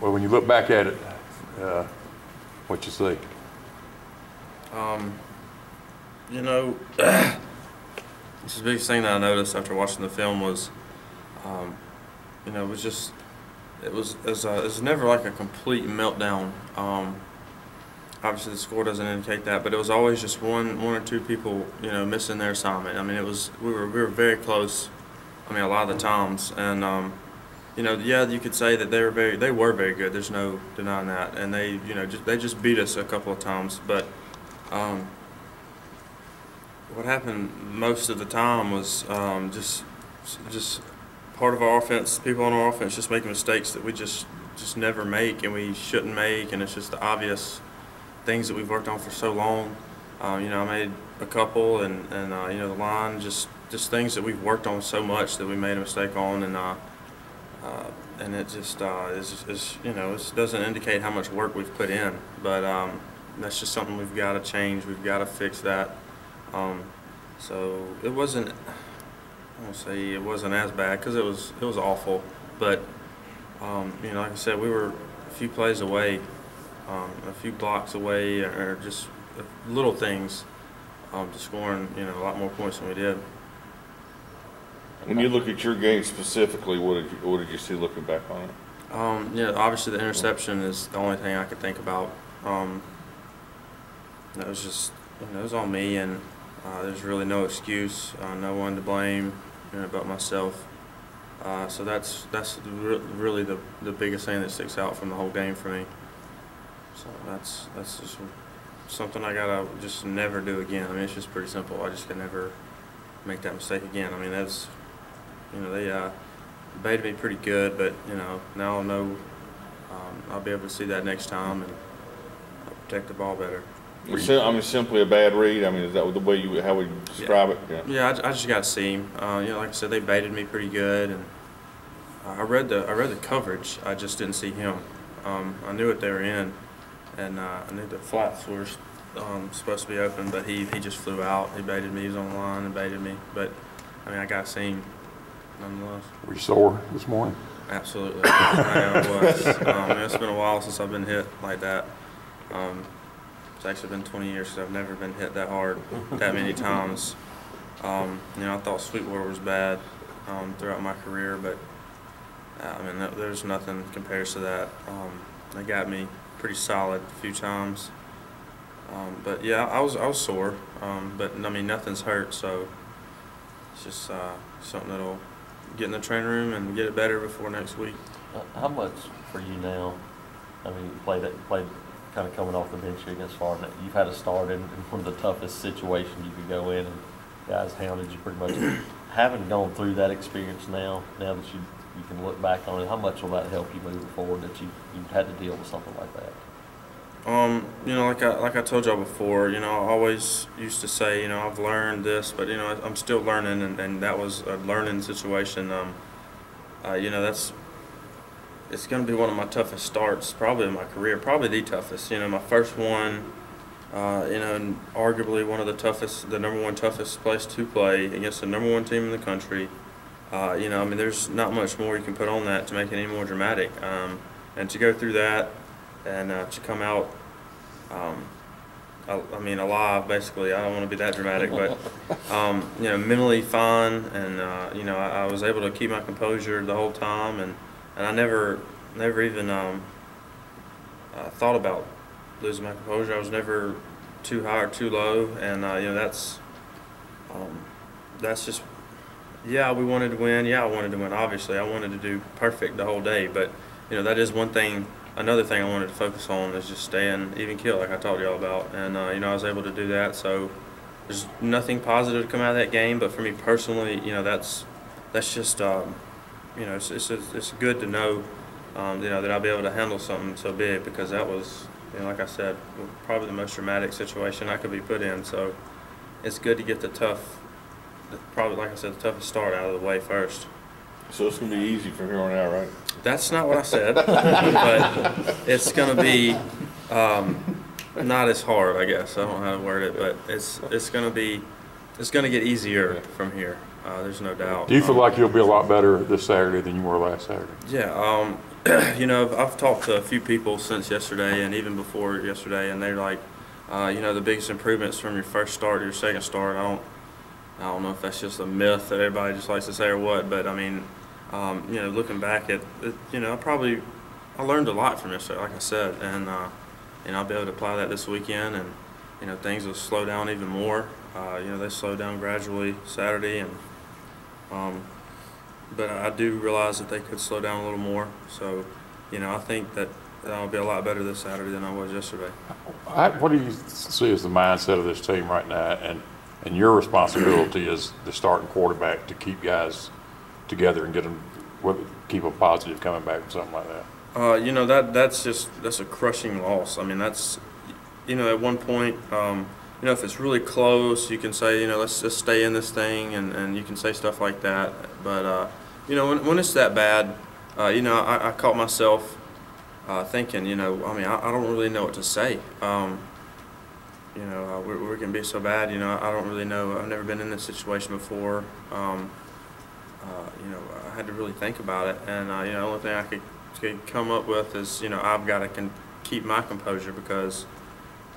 Well, when you look back at it, what you see? You know, the biggest thing that I noticed after watching the film was, you know, it was never like a complete meltdown. Obviously, the score doesn't indicate that, but it was always just one or two people, you know, missing their assignment. I mean, we were very close. I mean, a lot of the times, and you know, yeah, you could say that they were very good. There's no denying that, and they, you know, they just beat us a couple of times. But what happened most of the time was just part of our offense. People on our offense just making mistakes that we just never make, and we shouldn't make, and it's just the obvious things that we've worked on for so long. You know, I made a couple, and you know, the line, just things that we've worked on so much that we made a mistake on, and it just is, you know, it doesn't indicate how much work we've put in, but that's just something we've got to change. We've got to fix that. So it wasn't, I won't say it wasn't as bad, because it was awful, but you know, like I said, we were a few plays away, a few blocks away, or just little things to scoring, you know, a lot more points than we did. When you look at your game specifically, what did you see looking back on it? Yeah, obviously the interception is the only thing I could think about. That was just, you know, it was on me, and there's really no excuse, no one to blame, you know, but myself. So that's really the biggest thing that sticks out from the whole game for me. So that's just something I gotta just never do again. I mean, it's just pretty simple. I just can never make that mistake again. I mean, that's, you know, they baited me pretty good, but, you know, now I'll know, I'll be able to see that next time and protect the ball better. I mean, simply a bad read. I mean, is that the way how would you describe it? Yeah, I just got to see him. You know, like I said, they baited me pretty good, and I read the coverage. I just didn't see him. I knew what they were in, and I knew the flats were supposed to be open, but he just flew out. He baited me. He was on the line and baited me. But I mean, I got to see him nonetheless. Were you sore this morning? Absolutely. I was. It's been a while since I've been hit like that. It's actually been 20 years since I've never been hit that hard, that many times. You know, I thought Sweetwater was bad throughout my career, but I mean, there's nothing compares to that. They got me pretty solid a few times. But yeah, I was sore, but I mean, nothing's hurt, so it's just something that'll get in the training room and get it better before next week. How much for you now? I mean, you played kind of coming off the bench against Florida. You've had to start in one of the toughest situations you could go in, and guys hounded you pretty much. Having gone through that experience now that you can look back on it, how much will that help you moving forward, that you've had to deal with something like that? You know, like I told y'all before, you know, I always used to say, you know, I've learned this, but, you know, I'm still learning, and that was a learning situation. You know, it's going to be one of my toughest starts probably in my career, probably the toughest. You know, my first one, you know, and arguably one of the toughest, the #1 toughest place to play against the #1 team in the country. You know, I mean, there's not much more you can put on that to make it any more dramatic. And to go through that and to come out, I mean, alive, basically. I don't want to be that dramatic, but, you know, mentally fine, and, you know, I was able to keep my composure the whole time, and I never even thought about losing my composure. I was never too high or too low, and you know, that's just, yeah, we wanted to win. Yeah, I wanted to win. Obviously, I wanted to do perfect the whole day, but you know, that is one thing. Another thing I wanted to focus on is just staying even keel, like I told y'all about, and you know, I was able to do that. So there's nothing positive to come out of that game, but for me personally, you know, that's just. You know, it's good to know, you know, that I'll be able to handle something so big, because that was, you know, like I said, probably the most dramatic situation I could be put in. So it's good to get probably, like I said, the toughest start out of the way first. So it's going to be easy from here on out, right? That's not what I said, but it's going to be not as hard, I guess. I don't know how to word it, but it's going to get easier from here. There's no doubt. Do you feel like you'll be a lot better this Saturday than you were last Saturday? Yeah. You know, I've talked to a few people since yesterday and even before yesterday, and they're like, you know, the biggest improvements from your first start to your second start. I don't know if that's just a myth that everybody just likes to say or what, but I mean, you know, looking back at it, you know, I learned a lot from yesterday, like I said, and I'll be able to apply that this weekend, and you know, things will slow down even more. You know, they slowed down gradually Saturday, and but I do realize that they could slow down a little more. So, you know, I think that I'll be a lot better this Saturday than I was yesterday. What do you see as the mindset of this team right now, and your responsibility as the starting quarterback to keep guys together and keep them positive coming back from something like that? You know, that's a crushing loss. I mean, that's, you know, at one point, you know, if it's really close, you can say, you know, let's just stay in this thing, and you can say stuff like that. But, you know, when it's that bad, you know, I caught myself thinking, you know, I mean, I don't really know what to say. You know, we can be so bad, you know, I don't really know. I've never been in this situation before. You know, I had to really think about it. And, you know, the only thing I could come up with is, you know, I've got to keep my composure because,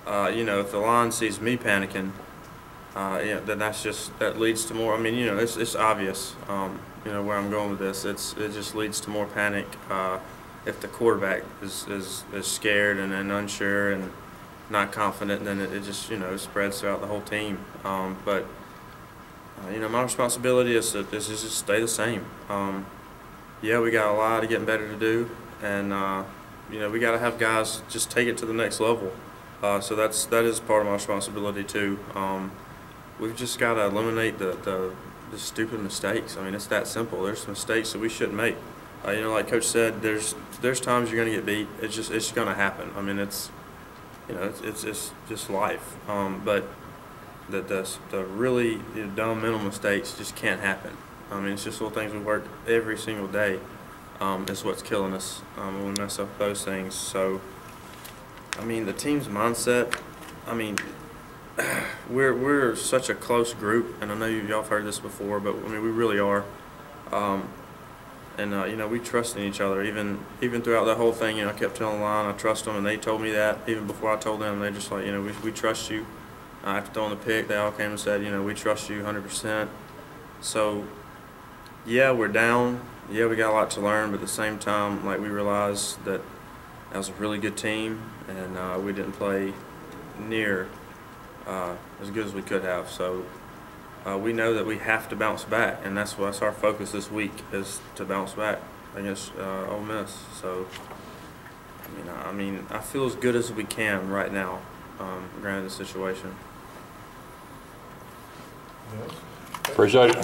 you know, if the line sees me panicking, you know, then that leads to more. I mean, you know, it's obvious, you know, where I'm going with this. It just leads to more panic if the quarterback is scared and unsure and not confident. Then it just, you know, spreads throughout the whole team. But you know, my responsibility is to just stay the same. Yeah, we got a lot of getting better to do, and you know, we got to have guys just take it to the next level. So that is part of my responsibility too. We've just got to eliminate the stupid mistakes. I mean, it's that simple. There's mistakes that we shouldn't make. You know, like Coach said, there's times you're going to get beat. It's going to happen. I mean, it's, you know, it's just life. But the really dumb mental mistakes just can't happen. I mean, it's just little things we work every single day. Is what's killing us when we mess up those things. So, I mean, the team's mindset. I mean, we're such a close group, and I know y'all have heard this before, but I mean, we really are. And you know, we trust in each other. Even throughout the whole thing, you know, I kept telling the line I trust them, and they told me that even before I told them. They're just like, you know, we trust you. After throwing the pick, they all came and said, you know, we trust you 100%. So, yeah, we're down. Yeah, we got a lot to learn, but at the same time, like, we realized that was a really good team, and we didn't play near as good as we could have. So we know that we have to bounce back, and that's our focus this week, is to bounce back against Ole Miss. So, you know, I mean, I feel as good as we can right now, granted the situation. Appreciate it.